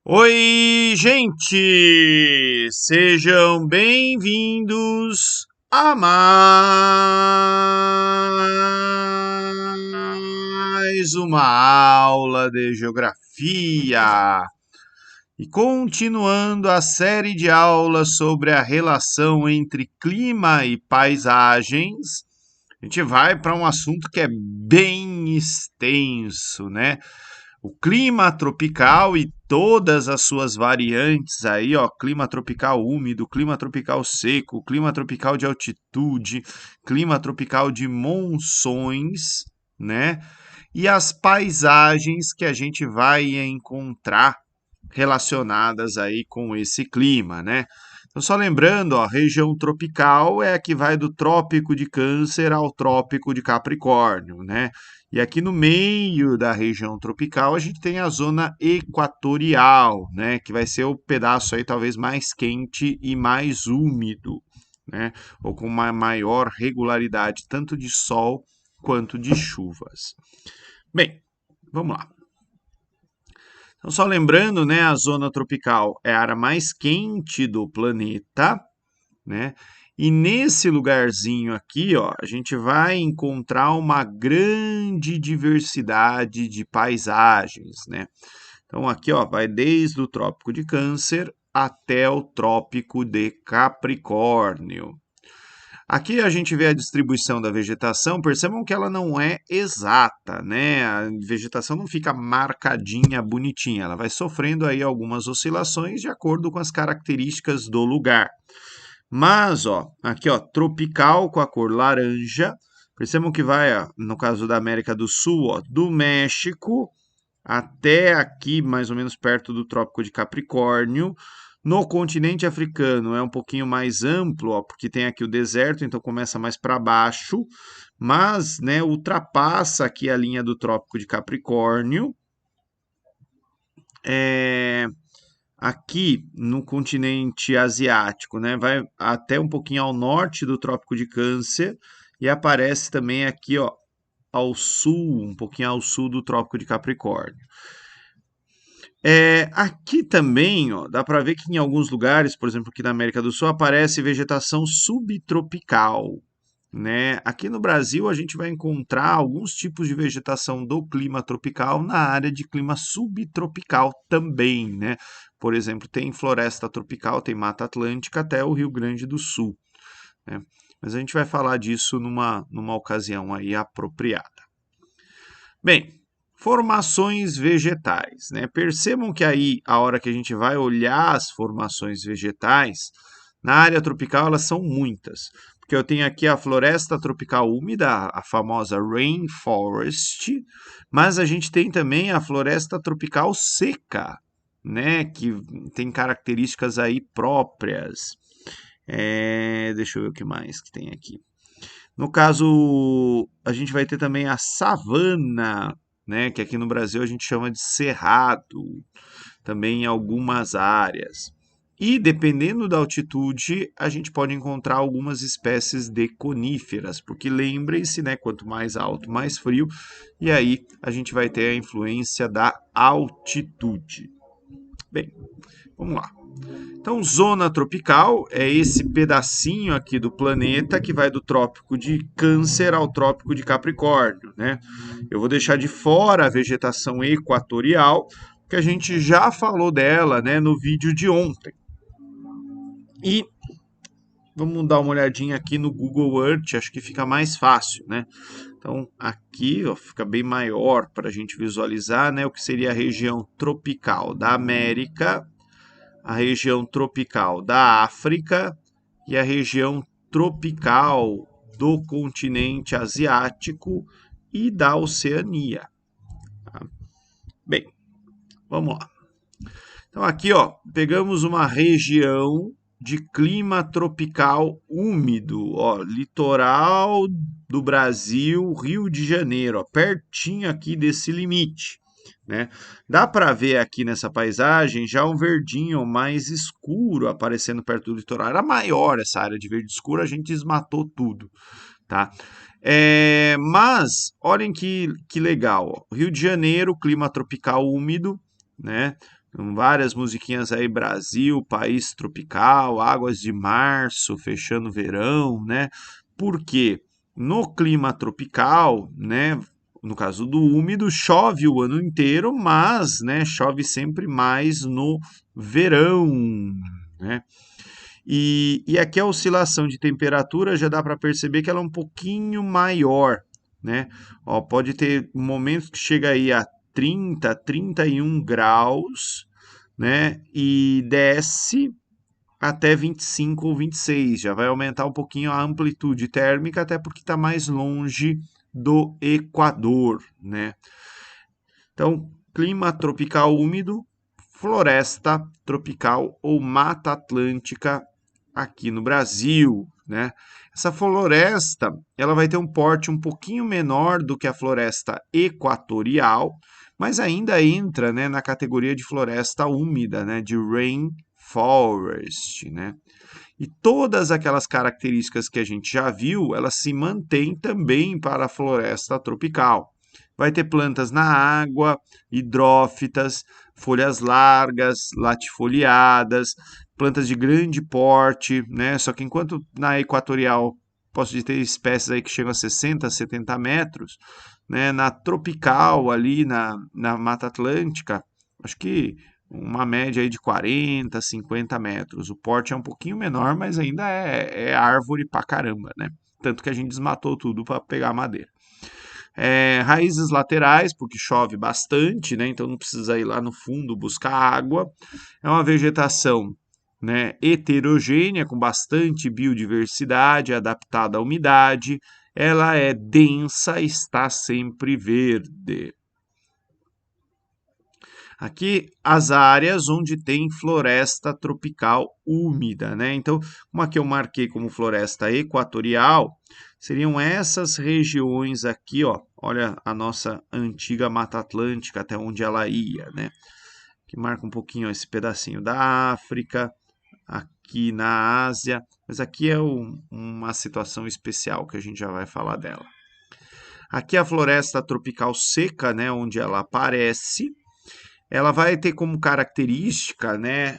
Oi, gente! Sejam bem-vindos a mais uma aula de geografia. E continuando a série de aulas sobre a relação entre clima e paisagens, a gente vai para um assunto que é bem extenso, né? O clima tropical e todas as suas variantes aí, ó, clima tropical úmido, clima tropical seco, clima tropical de altitude, clima tropical de monções, né? E as paisagens que a gente vai encontrar relacionadas aí com esse clima, né? Então, só lembrando, ó, região tropical é a que vai do Trópico de Câncer ao Trópico de Capricórnio, né? E aqui no meio da região tropical a gente tem a zona equatorial, né? Que vai ser o pedaço aí talvez mais quente e mais úmido, né? Ou com uma maior regularidade tanto de sol quanto de chuvas. Bem, vamos lá. Então, só lembrando, né, a zona tropical é a área mais quente do planeta, né? E nesse lugarzinho aqui, ó, a gente vai encontrar uma grande diversidade de paisagens, né? Então aqui, ó, vai desde o Trópico de Câncer até o Trópico de Capricórnio. Aqui a gente vê a distribuição da vegetação, percebam que ela não é exata, né? A vegetação não fica marcadinha, bonitinha, ela vai sofrendo aí algumas oscilações de acordo com as características do lugar. Mas, ó, aqui, ó, tropical com a cor laranja, percebam que vai, ó, no caso da América do Sul, ó, do México até aqui, mais ou menos perto do Trópico de Capricórnio. No continente africano é um pouquinho mais amplo, ó, porque tem aqui o deserto, então começa mais para baixo, mas, né, ultrapassa aqui a linha do Trópico de Capricórnio. É, aqui no continente asiático, né, vai até um pouquinho ao norte do Trópico de Câncer e aparece também aqui, ó, ao sul, um pouquinho ao sul do Trópico de Capricórnio. Aqui também, ó, dá para ver que em alguns lugares, por exemplo, aqui na América do Sul, aparece vegetação subtropical, né? Aqui no Brasil, a gente vai encontrar alguns tipos de vegetação do clima tropical na área de clima subtropical também, né? Por exemplo, tem floresta tropical, tem Mata Atlântica até o Rio Grande do Sul, né? Mas a gente vai falar disso numa ocasião aí apropriada. Bem, formações vegetais, né? Percebam que aí, a hora que a gente vai olhar as formações vegetais, na área tropical elas são muitas, porque eu tenho aqui a floresta tropical úmida, a famosa rainforest, mas a gente tem também a floresta tropical seca, né? Que tem características aí próprias. Deixa eu ver o que mais que tem aqui. No caso, a gente vai ter também a savana, né, que aqui no Brasil a gente chama de cerrado, também em algumas áreas. E dependendo da altitude, a gente pode encontrar algumas espécies de coníferas, porque lembrem-se, né, quanto mais alto, mais frio, e aí a gente vai ter a influência da altitude. Bem, vamos lá. Então, zona tropical é esse pedacinho aqui do planeta que vai do Trópico de Câncer ao Trópico de Capricórnio, né? Eu vou deixar de fora a vegetação equatorial, que a gente já falou dela, né, no vídeo de ontem. E vamos dar uma olhadinha aqui no Google Earth, acho que fica mais fácil, né? Então, aqui ó, fica bem maior para a gente visualizar, né, o que seria a região tropical da América, a região tropical da África e a região tropical do continente asiático e da Oceania. Tá? Bem, vamos lá. Então aqui, ó, pegamos uma região de clima tropical úmido, ó, litoral do Brasil, Rio de Janeiro, ó, pertinho aqui desse limite. Né? Dá para ver aqui nessa paisagem já um verdinho mais escuro aparecendo perto do litoral. Era maior essa área de verde escuro, a gente desmatou tudo, tá? Mas olhem que legal, ó. Rio de Janeiro, clima tropical úmido, né? Então, várias musiquinhas aí, Brasil, país tropical, águas de março, fechando o verão, né? Porque no clima tropical, né? No caso do úmido, chove o ano inteiro, mas, né, chove sempre mais no verão, né? E aqui a oscilação de temperatura já dá para perceber que ela é um pouquinho maior, né? Ó, pode ter momentos que chega aí a 30, 31 graus, né? E desce até 25 ou 26. Já vai aumentar um pouquinho a amplitude térmica, até porque está mais longe do Equador, né? Então, clima tropical úmido, floresta tropical ou mata atlântica aqui no Brasil, né? Essa floresta, ela vai ter um porte um pouquinho menor do que a floresta equatorial, mas ainda entra, né, na categoria de floresta úmida, né, de rainforest, né? E todas aquelas características que a gente já viu, elas se mantêm também para a floresta tropical. Vai ter plantas na água, hidrófitas, folhas largas, latifoliadas, plantas de grande porte, né? Só que enquanto na equatorial posso ter espécies aí que chegam a 60, 70 metros, né? Na tropical ali na Mata Atlântica, acho que uma média aí de 40, 50 metros. O porte é um pouquinho menor, mas ainda é árvore pra caramba, né? Tanto que a gente desmatou tudo para pegar madeira. Raízes laterais, porque chove bastante, né? Então não precisa ir lá no fundo buscar água. É uma vegetação, né, heterogênea, com bastante biodiversidade, adaptada à umidade. Ela é densa, está sempre verde. Aqui as áreas onde tem floresta tropical úmida, né? Então, como aqui eu marquei como floresta equatorial, seriam essas regiões aqui, ó. Olha a nossa antiga Mata Atlântica, até onde ela ia, né? Que marca um pouquinho esse pedacinho da África, aqui na Ásia, mas aqui é uma situação especial que a gente já vai falar dela. Aqui a floresta tropical seca, né, onde ela aparece, ela vai ter como característica, né,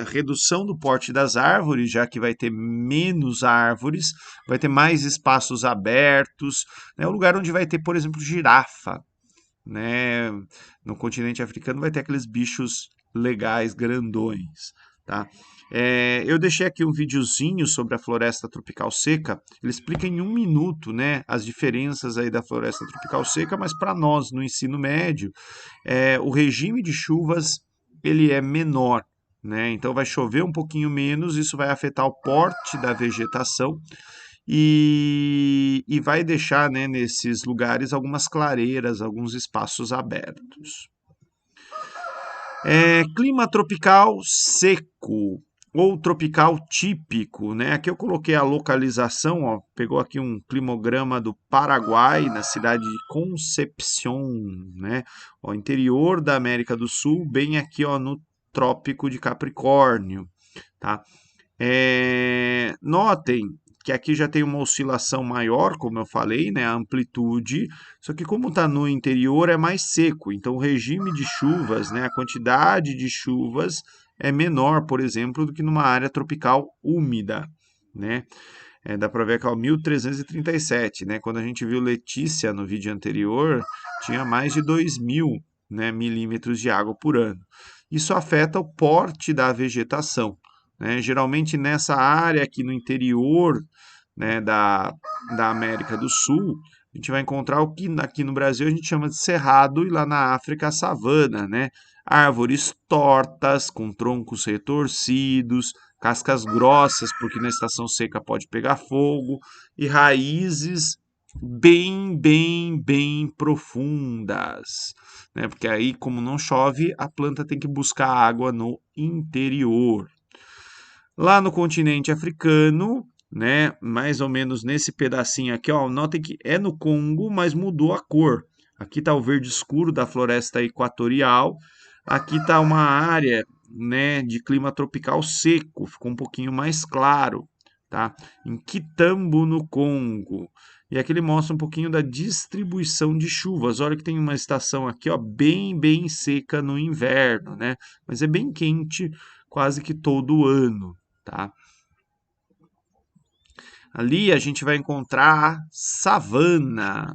redução do porte das árvores, já que vai ter menos árvores, vai ter mais espaços abertos, né, um lugar onde vai ter, por exemplo, girafa, né, no continente africano vai ter aqueles bichos legais, grandões, tá? Eu deixei aqui um videozinho sobre a floresta tropical seca. Ele explica em 1 minuto, né, as diferenças aí da floresta tropical seca, mas para nós no ensino médio, o regime de chuvas ele é menor, né? Então vai chover um pouquinho menos, isso vai afetar o porte da vegetação e vai deixar, né, nesses lugares algumas clareiras, alguns espaços abertos. Clima tropical seco ou tropical típico, né? Aqui eu coloquei a localização, ó, pegou aqui um climograma do Paraguai, na cidade de Concepción, né? O interior da América do Sul, bem aqui, ó, no Trópico de Capricórnio, tá? Notem que aqui já tem uma oscilação maior, como eu falei, né, a amplitude, só que como está no interior é mais seco, então o regime de chuvas, né, a quantidade de chuvas é menor, por exemplo, do que numa área tropical úmida, né? Dá para ver que é o 1337, né? Quando a gente viu Letícia no vídeo anterior, tinha mais de 2.000, né, milímetros de água por ano. Isso afeta o porte da vegetação, né? Geralmente nessa área aqui no interior, né, da América do Sul, a gente vai encontrar o que aqui no Brasil a gente chama de cerrado e lá na África a savana, né? Árvores tortas, com troncos retorcidos, cascas grossas, porque na estação seca pode pegar fogo, e raízes bem profundas, né? Porque aí, como não chove, a planta tem que buscar água no interior. Lá no continente africano, né, mais ou menos nesse pedacinho aqui, ó, notem que é no Congo, mas mudou a cor. Aqui está o verde escuro da floresta equatorial. Aqui está uma área, né, de clima tropical seco, ficou um pouquinho mais claro, tá? Em Kitambo, no Congo. E aqui ele mostra um pouquinho da distribuição de chuvas. Olha que tem uma estação aqui, ó, bem seca no inverno, né? Mas é bem quente quase que todo ano, tá? Ali a gente vai encontrar a savana,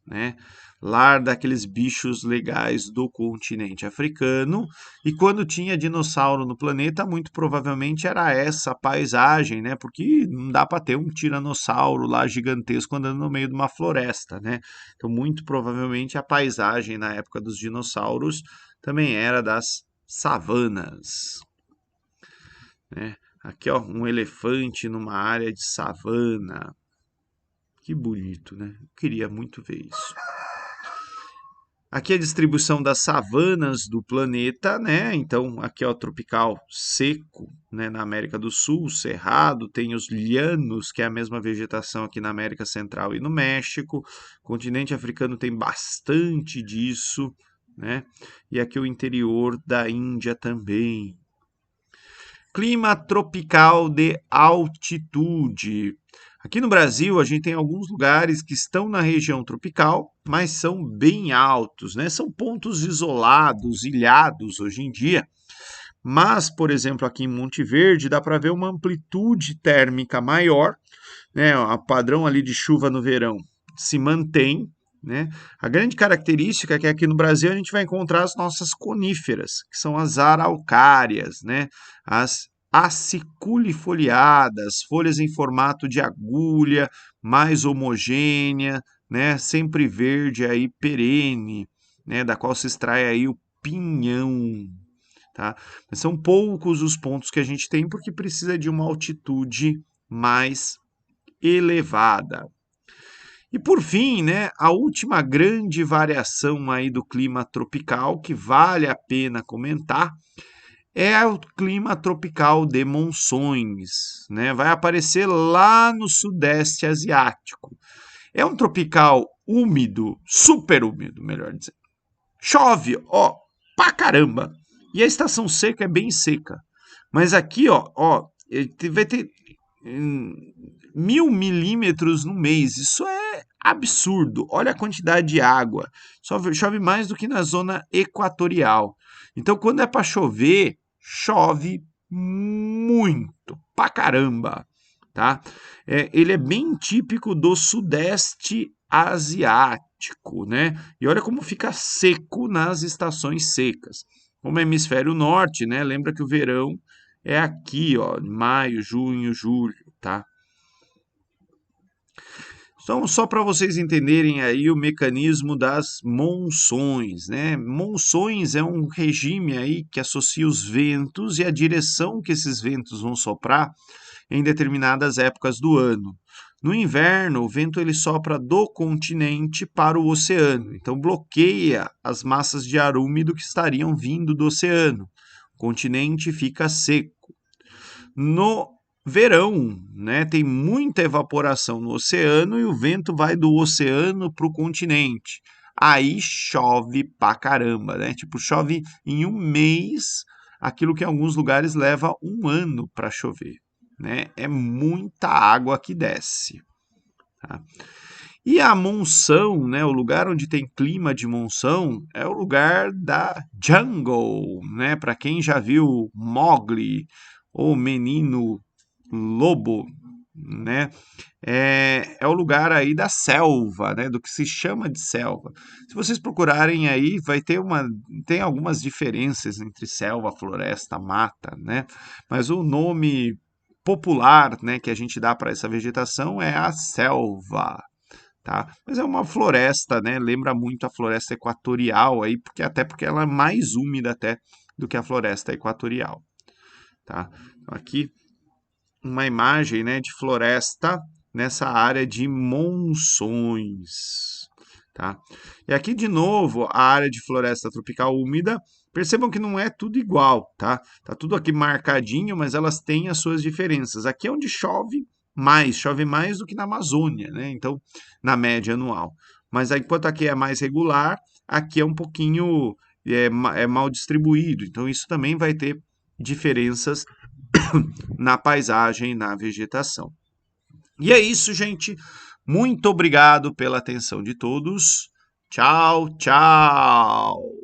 né? Lar daqueles bichos legais do continente africano. E quando tinha dinossauro no planeta, muito provavelmente era essa paisagem, né? Porque não dá para ter um tiranossauro lá gigantesco andando no meio de uma floresta, né? Então, muito provavelmente a paisagem na época dos dinossauros também era das savanas, né? Aqui, ó, um elefante numa área de savana. Que bonito, né? Eu queria muito ver isso. Aqui é a distribuição das savanas do planeta, né? Então, aqui é o tropical seco, né? Na América do Sul, cerrado, tem os llanos, que é a mesma vegetação aqui na América Central e no México. O continente africano tem bastante disso, né? E aqui o interior da Índia também. Clima tropical de altitude. Aqui no Brasil, a gente tem alguns lugares que estão na região tropical, mas são bem altos, né? São pontos isolados, ilhados hoje em dia. Mas, por exemplo, aqui em Monte Verde, dá para ver uma amplitude térmica maior, né? O padrão ali de chuva no verão se mantém, né? A grande característica é que aqui no Brasil a gente vai encontrar as nossas coníferas, que são as araucárias, né? As aciculifoliadas, folhas em formato de agulha, mais homogênea, né? Sempre verde aí, perene, né? Da qual se extrai aí o pinhão, tá? Mas são poucos os pontos que a gente tem porque precisa de uma altitude mais elevada. E por fim, né, a última grande variação aí do clima tropical que vale a pena comentar é o clima tropical de monções, né? Vai aparecer lá no Sudeste Asiático. É um tropical úmido, super úmido, melhor dizendo. Chove, ó, pra caramba. E a estação seca é bem seca. Mas aqui, ó, vai ter 1.000 milímetros no mês. Isso é absurdo. Olha a quantidade de água. Chove mais do que na zona equatorial. Então, quando é para chover, chove muito, pra caramba, tá? Ele é bem típico do Sudeste Asiático, né? E olha como fica seco nas estações secas. Como é hemisfério norte, né? Lembra que o verão é aqui, ó, maio, junho, julho, tá? Então, só para vocês entenderem aí o mecanismo das monções, né? Monções é um regime aí que associa os ventos e a direção que esses ventos vão soprar em determinadas épocas do ano. No inverno, o vento ele sopra do continente para o oceano, então bloqueia as massas de ar úmido que estariam vindo do oceano. O continente fica seco. No verão, né, tem muita evaporação no oceano e o vento vai do oceano para o continente. Aí chove pra caramba, né? Tipo, chove em um mês aquilo que em alguns lugares leva um ano para chover, né? É muita água que desce, tá? E a monção, né, o lugar onde tem clima de monção, é o lugar da jungle, né? Para quem já viu Mowgli ou Menino Lobo, né? É o lugar aí da selva, né? Do que se chama de selva. Se vocês procurarem aí, tem algumas diferenças entre selva, floresta, mata, né? Mas o nome popular, né, que a gente dá para essa vegetação é a selva, tá? Mas é uma floresta, né? Lembra muito a floresta equatorial aí, até porque ela é mais úmida até do que a floresta equatorial, tá? Então, aqui uma imagem, né, de floresta nessa área de monções, tá? E aqui de novo a área de floresta tropical úmida. Percebam que não é tudo igual, tá? Tá tudo aqui marcadinho, mas elas têm as suas diferenças. Aqui é onde chove mais do que na Amazônia, né? Então, na média anual. Mas aí, enquanto aqui é mais regular, aqui é um pouquinho mal distribuído. Então, isso também vai ter diferenças na paisagem, na vegetação. E é isso, gente. Muito obrigado pela atenção de todos. Tchau, tchau.